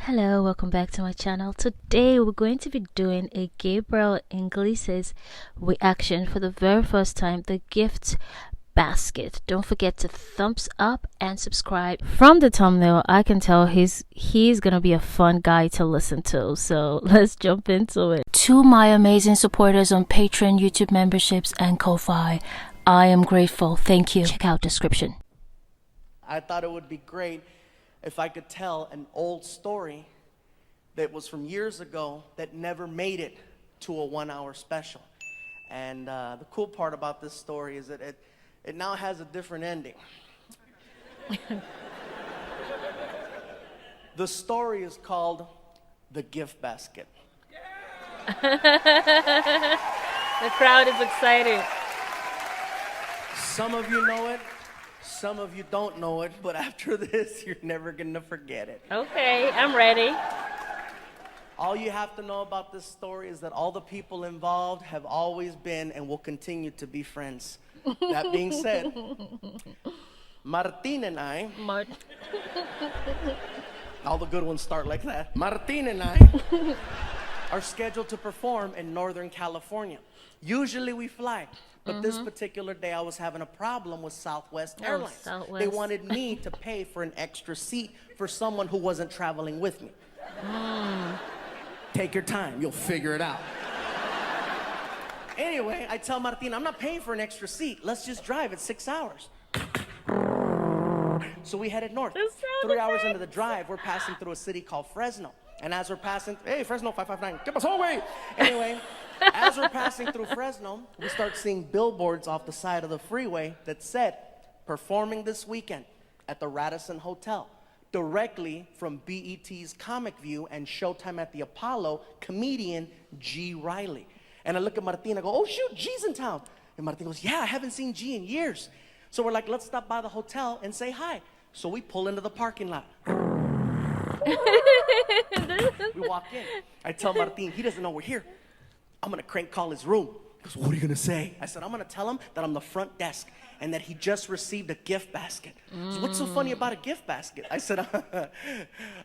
Hello, welcome back to my channel. Today we're going to be doing a Gabriel Iglesias reaction for the very first time, the gift basket. Don't forget to thumbs up and subscribe. From the thumbnail I can tell he's gonna be a fun guy to listen to, so let's jump into it. To my amazing supporters on Patreon, YouTube memberships and Ko-Fi, I am grateful. Thank you. Check out description. I thought it would be great if I could tell an old story that was from years ago that never made it to a 1-hour special. And the cool part about this story is that it now has a different ending. The story is called The Gift Basket. The crowd is excited. Some of you know it, some of you don't know it, but after this, you're never gonna forget it. Okay, I'm ready. All you have to know about this story is that all the people involved have always been and will continue to be friends. That being said, Martin and I, all the good ones start like that. Martin and I are scheduled to perform in Northern California. Usually we fly. But this particular day, I was having a problem with Southwest Airlines. Southwest. They wanted me to pay for an extra seat for someone who wasn't traveling with me. Take your time, you'll figure it out. Anyway, I tell Martin, I'm not paying for an extra seat. Let's just drive, it's 6 hours. So we headed north. 3 hours into the drive, we're passing through a city called Fresno. And as we're passing, hey, Fresno 559, get us whole way. Anyway, as we're passing through Fresno, we start seeing billboards off the side of the freeway that said, performing this weekend at the Radisson Hotel, directly from BET's Comic View and Showtime at the Apollo, comedian G. Riley. And I look at Martin, I go, oh shoot, G's in town. And Martin goes, yeah, I haven't seen G in years. So we're like, let's stop by the hotel and say hi. So we pull into the parking lot. We walk in. I tell Martin, he doesn't know we're here. I'm gonna crank call his room. He goes, what are you gonna say? I said, I'm gonna tell him that I'm the front desk and that he just received a gift basket. So what's so funny about a gift basket? I said,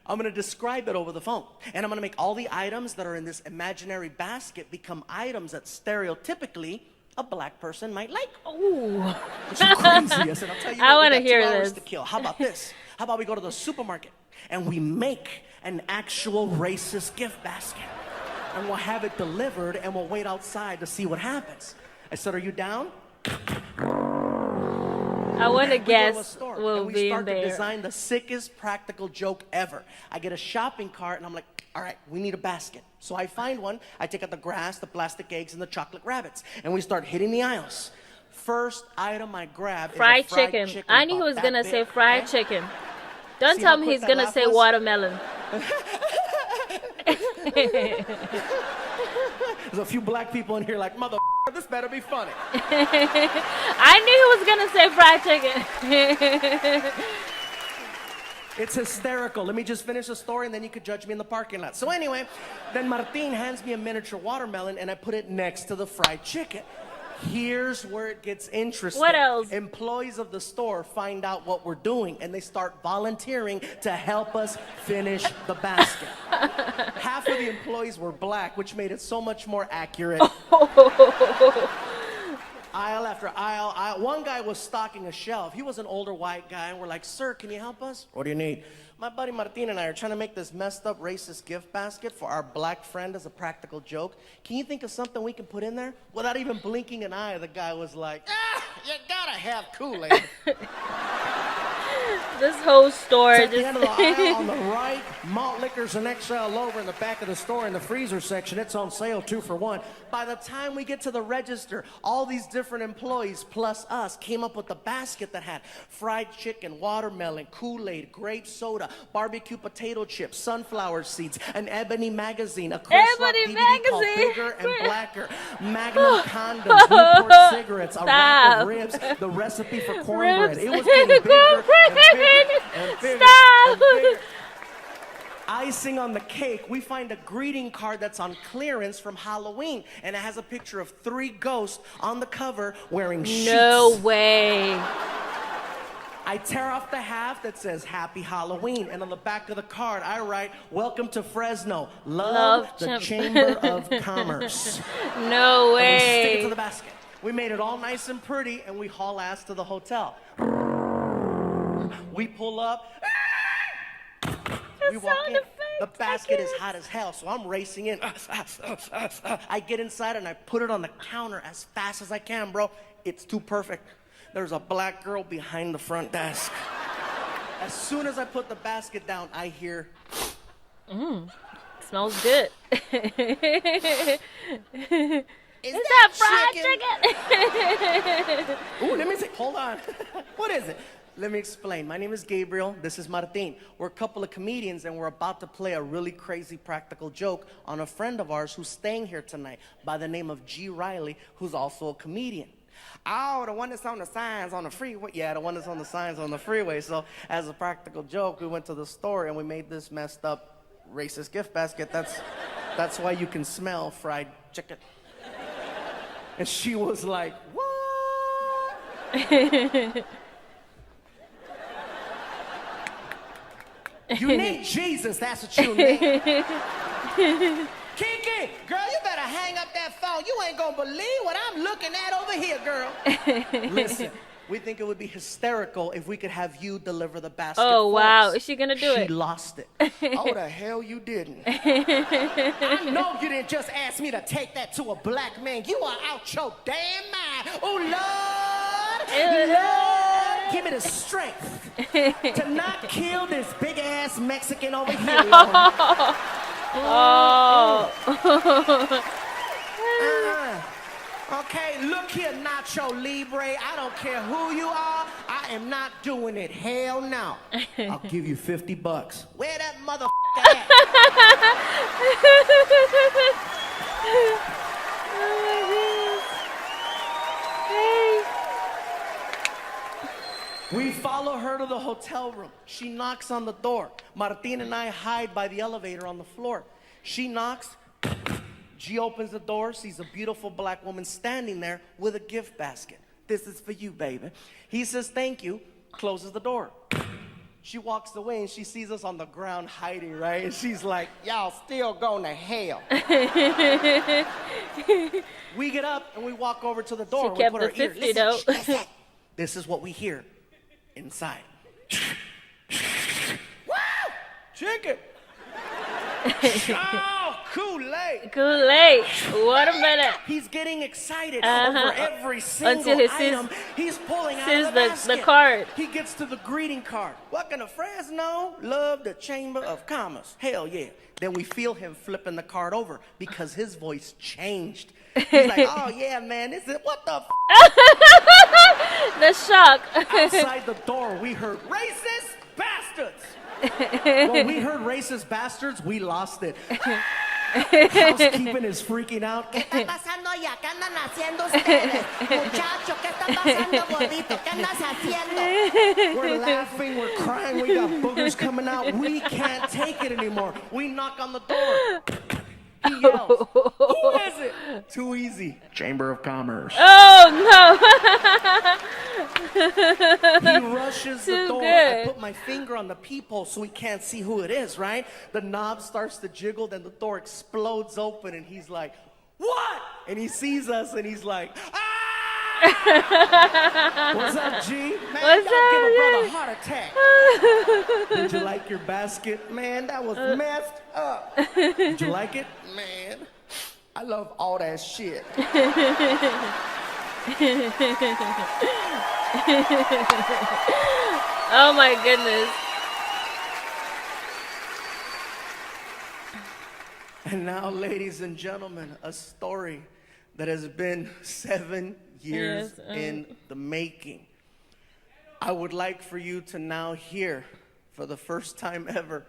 I'm gonna describe it over the phone. And I'm gonna make all the items that are in this imaginary basket become items that stereotypically a black person might like. Ooh. Which is crazy. I said, I'll tell you I what, want to we got hear 2 hours this. to kill. How about this? How about we go to the supermarket and we make an actual racist gift basket? And we'll have it delivered and we'll wait outside to see what happens. I said, are you down? I want to guess We'll will be in start to there. design the sickest practical joke ever. I get a shopping cart and I'm like, all right, we need a basket. So I find one, I take out the grass, the plastic eggs, and the chocolate rabbits. And we start hitting the aisles. First item I grab Fried is a fried chicken. chicken. I knew he about was that going to big, say fried okay? chicken. Don't See tell how me quick he's that going to laugh say was? watermelon. There's a few black people in here like, mother, this better be funny. I knew he was going to say fried chicken. It's hysterical. Let me just finish the story and then you could judge me in the parking lot. So anyway, then Martin hands me a miniature watermelon and I put it next to the fried chicken. Here's where it gets interesting. What else? Employees of the store find out what we're doing and they start volunteering to help us finish the basket. Half of the employees were black, which made it so much more accurate. Aisle after aisle. One guy was stocking a shelf. He was an older white guy, and we're like, sir, can you help us? What do you need? My buddy Martin and I are trying to make this messed up racist gift basket for our black friend as a practical joke. Can you think of something we can put in there? Without even blinking an eye, the guy was like, you gotta have Kool-Aid. This whole store At the just... end of the aisle on the right, malt liquors and XL over in the back of the store in the freezer section. It's on sale 2 for 1. By the time we get to the register, all these different employees plus us came up with a basket that had fried chicken, watermelon, Kool-Aid, grape soda, barbecue potato chips, sunflower seeds, an Ebony magazine, a Chris Rock Ebony DVD called magazine. Bigger and Blacker, Magnum condoms, Newport cigarettes, a rack of ribs, the recipe for cornbread. It was getting bigger and bigger. And bigger Stop! and bigger. Icing on the cake, we find a greeting card that's on clearance from Halloween, and it has a picture of 3 ghosts on the cover wearing sheets. No way. I tear off the half that says Happy Halloween, and on the back of the card, I write, welcome to Fresno. Love the Chamber of Commerce. No way. And we stick it to the basket. We made it all nice and pretty, and we haul ass to the hotel. We pull up. We walk in. The basket is hot as hell, so I'm racing in. I get inside and I put it on the counter as fast as I can, bro. It's too perfect. There's a black girl behind the front desk. As soon as I put the basket down, I hear... Smells good. Is that fried chicken? Ooh, let me see. Hold on. What is it? Let me explain. My name is Gabriel. This is Martin. We're a couple of comedians, and we're about to play a really crazy practical joke on a friend of ours who's staying here tonight by the name of G. Riley, who's also a comedian. Oh, the one that's on the signs on the freeway. Yeah, the one that's on the signs on the freeway. So as a practical joke, we went to the store, and we made this messed up racist gift basket. That's why you can smell fried chicken. And she was like, what? You need Jesus, that's what you need. Kiki, girl, you better hang up that phone. You ain't gonna believe what I'm looking at over here, girl. Listen, we think it would be hysterical if we could have you deliver the basket Oh, for wow. us. Is she gonna do it? She lost it. Oh, the hell you didn't. I know you didn't just ask me to take that to a black man. You are out your damn mind. Oh, Lord. Lord, give me the strength to not kill this big-ass Mexican over here. Oh. Okay, look here, Nacho Libre. I don't care who you are. I am not doing it. Hell no. I'll give you $50. Where that motherfucker at? We follow her to the hotel room. She knocks on the door. Martin and I hide by the elevator on the floor. She knocks. She opens the door, sees a beautiful black woman standing there with a gift basket. This is for you, baby. He says, thank you, closes the door. She walks away and she sees us on the ground hiding, right? And she's like, y'all still going to hell. We get up and we walk over to the door. She kept we the put our ear. 50 though. Listen. This is what we hear inside. Woo! Chicken. Oh, Kool-Aid. Kool-Aid. What a minute. He's getting excited over every single Until he item he's pulling out of the basket. the card. He gets to the greeting card. Welcome to Fresno. Love the Chamber of Commerce. Hell yeah. Then we feel him flipping the card over because his voice changed. He's like, oh yeah, man, this is what the f. The shock. Outside the door, we heard racist bastards. When we heard racist bastards, we lost it. Housekeeping is freaking out. ¿Qué está pasando allá? ¿Qué andan haciendo ustedes? Muchacho, ¿qué está pasando, gordito? ¿Qué andas haciendo? We're laughing, we're crying, we got boogers coming out. We can't take it anymore. We knock on the door. He yells, who is it? Too easy. Chamber of Commerce. Oh, no. He rushes the door. Good. I put my finger on the peephole so he can't see who it is, right? The knob starts to jiggle, then the door explodes open, and he's like, what? And he sees us, and he's like, ah! What's up, G? Man, What's don't give a brother a up? heart attack. Did you like your basket? Man, that was messed up. Did you like it? Man, I love all that shit. Oh my goodness. And now, ladies and gentlemen, a story that has been 7 years in the making. I would like for you to now hear, for the first time ever,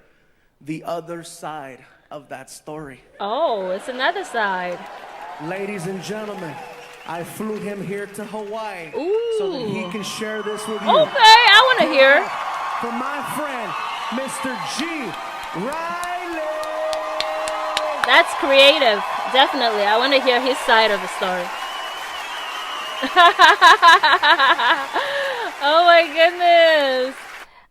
the other side of that story. Oh, it's another side. Ladies and gentlemen, I flew him here to Hawaii so that he can share this with you. Okay, I want to hear. For my friend, Mr. G. Riley. That's creative. Definitely. I want to hear his side of the story. Oh my goodness.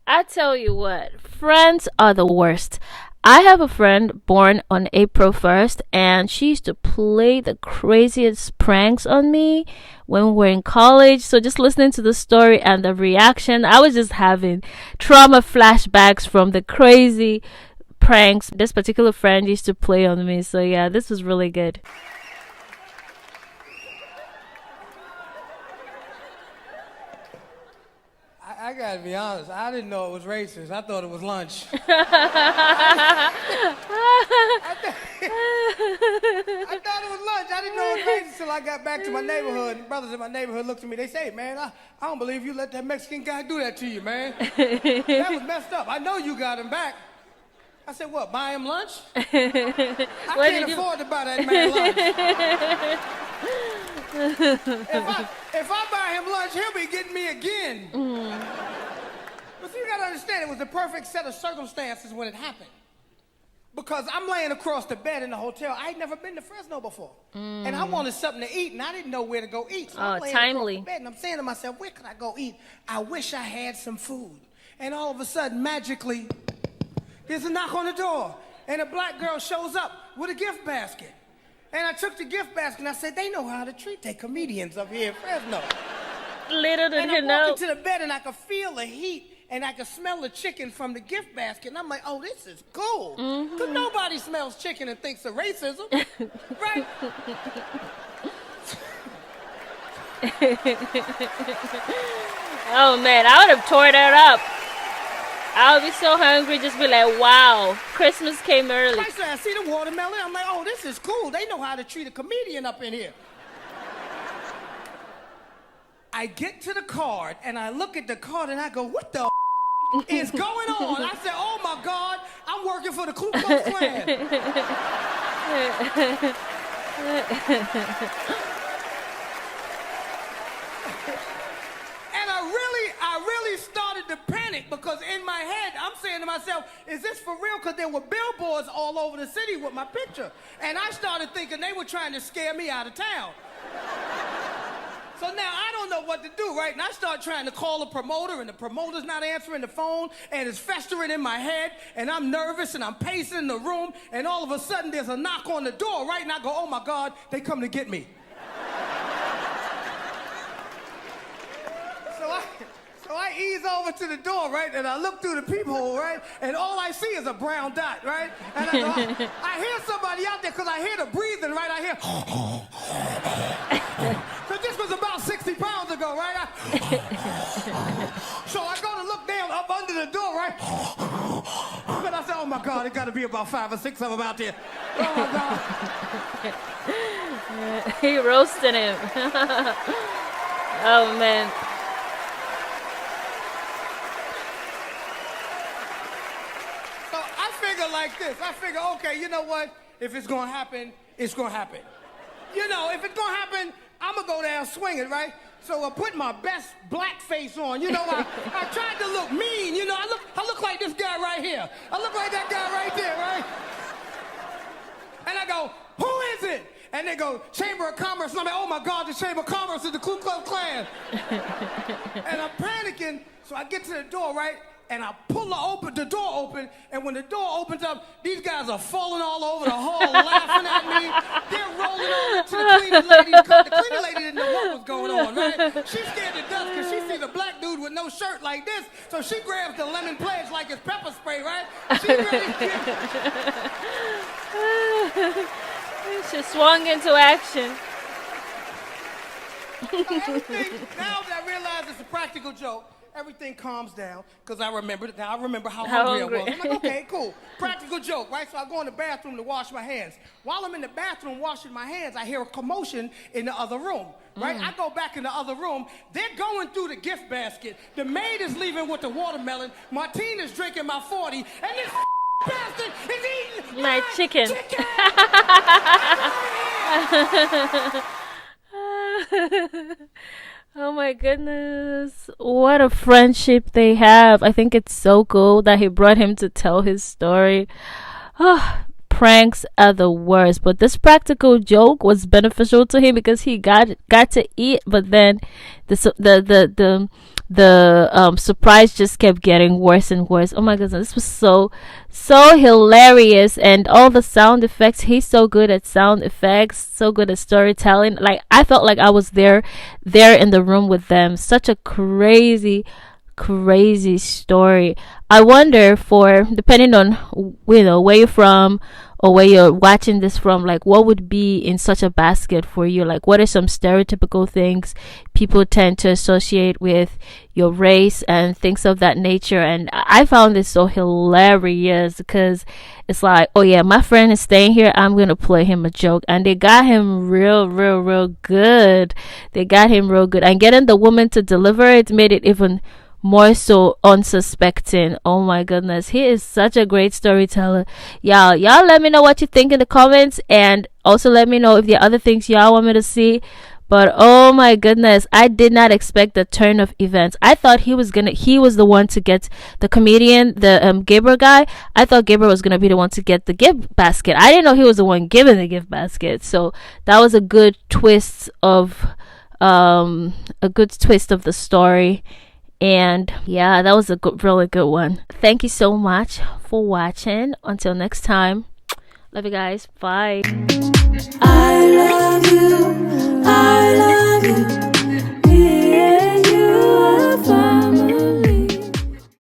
I tell you what, friends are the worst. I have a friend born on April 1st, and she used to play the craziest pranks on me when we were in college. So, just listening to the story and the reaction, I was just having trauma flashbacks from the crazy pranks this particular friend used to play on me. So, yeah, this was really good. I gotta be honest, I didn't know it was racist. I thought it was lunch. I thought it was lunch. I didn't know it was racist until I got back to my neighborhood. And brothers in my neighborhood looked at me. They say, man, I don't believe you let that Mexican guy do that to you, man. That was messed up. I know you got him back. I said, what, buy him lunch? I can't afford to buy that man lunch. If I buy him lunch, he'll be getting me again. But see, you gotta understand, it was the perfect set of circumstances when it happened. Because I'm laying across the bed in the hotel. I had never been to Fresno before. And I wanted something to eat, and I didn't know where to go eat. So I'm laying across the bed, and I'm saying to myself, where could I go eat? I wish I had some food. And all of a sudden, magically, there's a knock on the door, and a black girl shows up with a gift basket. And I took the gift basket and I said, they know how to treat their comedians up here in Fresno. Little did he know. And I walked into the bed and I could feel the heat and I could smell the chicken from the gift basket. And I'm like, oh, this is cool. Because nobody smells chicken and thinks of racism. Right? Oh, man, I would have tore that up. I would be so hungry, just be like, wow, Christmas came early. I see the watermelon. I'm like, oh, this is cool. They know how to treat a comedian up in here. I get to the card, and I look at the card, and I go, what the is going on? I said, oh, my God, I'm working for the Ku Klux Klan. I really started to panic because in my head, I'm saying to myself, is this for real? Because there were billboards all over the city with my picture. And I started thinking they were trying to scare me out of town. So now I don't know what to do, right? And I start trying to call a promoter, and the promoter's not answering the phone, and it's festering in my head, and I'm nervous, and I'm pacing in the room, and all of a sudden there's a knock on the door, right? And I go, oh my God, they come to get me. So I ease over to the door, right? And I look through the peephole, right? And all I see is a brown dot, right? And I go, I hear somebody out there because I hear the breathing, right? I hear. So this was about 60 pounds ago, right? So I go to look down up under the door, right? But I said, oh my God, it got to be about 5 or 6 of them out there. Oh my God. He roasted him. Oh man. Like this. I figure, okay, you know what? If it's gonna happen, it's gonna happen. You know, if it's gonna happen, I'm gonna go down swinging, right? So I put my best black face on. You know, I tried to look mean. You know, I look like this guy right here. I look like that guy right there, right? And I go, who is it? And they go, Chamber of Commerce. And I'm like, oh my God, the Chamber of Commerce is the Ku Klux Klan. And I'm panicking, so I get to the door, right? And I pull the door open, and when the door opens up, these guys are falling all over the hall, laughing at me. They're rolling over to the cleaning lady, because the cleaning lady didn't know what was going on, right? She's scared to death because she sees a black dude with no shirt like this, so she grabs the lemon pledge like it's pepper spray, right? She swung into action. So now that I realize it's a practical joke, everything calms down because I remember how hungry I was. I'm like, okay, cool. Practical joke, right? So I go in the bathroom to wash my hands. While I'm in the bathroom washing my hands, I hear a commotion in the other room, right? I go back in the other room. They're going through the gift basket. The maid is leaving with the watermelon. Martina's drinking my 40. And this bastard is eating my chicken. Oh my goodness. What a friendship they have. I think it's so cool that he brought him to tell his story. Oh, pranks are the worst, but this practical joke was beneficial to him because he got to eat, but then the surprise just kept getting worse and worse. Oh my goodness, this was so hilarious. And all the sound effects, he's so good at sound effects, so good at storytelling. Like, I felt like I was there in the room with them. Such a crazy story. I wonder, for depending on where you're from or where you're watching this from, like, what would be in such a basket for you? Like, what are some stereotypical things people tend to associate with your race and things of that nature? And I found this so hilarious because it's like, oh yeah, my friend is staying here, I'm gonna play him a joke. And they got him real good. They got him real good, and getting the woman to deliver it made it even more so unsuspecting. Oh my goodness, he is such a great storyteller. Y'all let me know what you think in the comments, and also let me know if there are other things y'all want me to see. But oh my goodness, I did not expect the turn of events. I thought he was the one to get, the comedian, the Gabriel guy. I thought Gabriel was gonna be the one to get the gift basket. I didn't know he was the one giving the gift basket. So that was a good twist of the story. And yeah, that was a really good one. Thank you so much for watching. Until next time, love you guys. Bye. I love you.